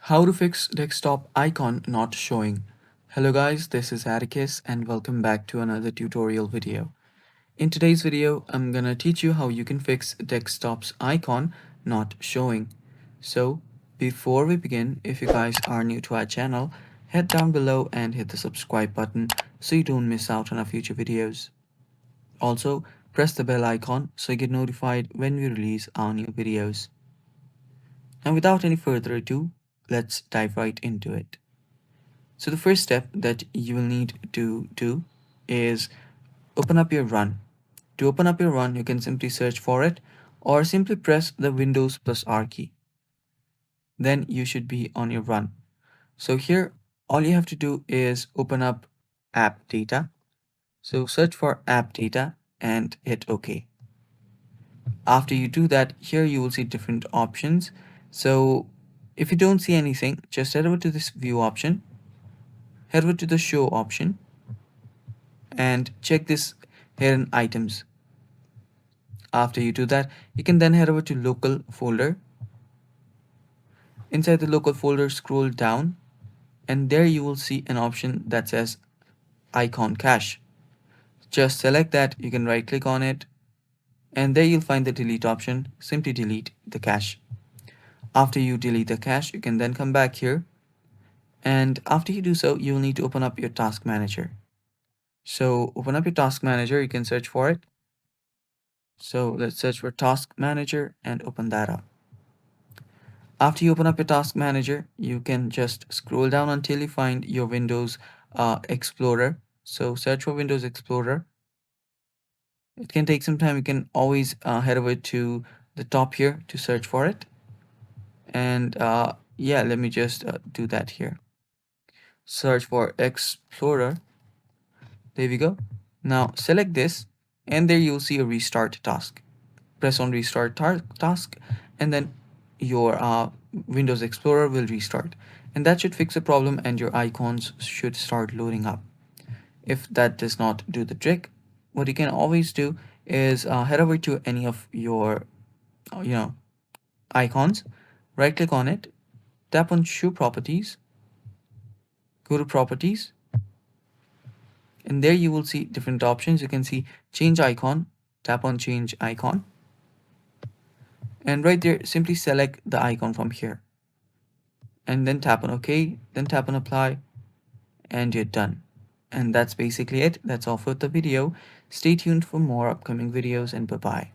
How to fix desktop icon not showing. Hello guys, this is Atticus and welcome back to another tutorial video. In today's video, I'm gonna teach you how you can fix desktop's icon not showing. So before we begin, if you guys are new to our channel, head down below and hit the subscribe button so you don't miss out on our future videos. Also, press the bell icon so you get notified when we release our new videos. And without any further ado, let's dive right into it. So the first step that you will need to do is open up your run. To open up your run, you can simply search for it or simply press the Windows plus R key. Then you should be on your run. So here, all you have to do is open up app data. So search for app data and hit OK. After you do that, here you will see different options. So if you don't see anything, just head over to this view option, head over to the show option, and check this hidden items. After you do that, you can then head over to local folder. Inside the local folder, scroll down, and there you will see an option that says icon cache. Just select that, you can right click on it, and there you'll find the delete option. Simply delete the cache. After you delete the cache, you can then come back here, and after you do so, you will need to open up your task manager. So open up your task manager, you can search for it. So let's search for task manager and open that up. After you open up your task manager, you can just scroll down until you find your Windows Explorer. So search for Windows Explorer. It can take some time. You can always head over to the top here to search for it. And yeah, let me just do that here. Search for Explorer. There we go. Now select this, and there you'll see a restart task. Press on restart task, and then your Windows Explorer will restart, and that should fix the problem and your icons should start loading up. If that does not do the trick, what you can always do is head over to any of your icons, right click on it, tap on show properties, go to properties, and there you will see different options. You can see change icon, tap on change icon, and right there simply select the icon from here and then tap on OK, then tap on apply, and you're done. And that's basically it. That's all for the video. Stay tuned for more upcoming videos, and bye bye.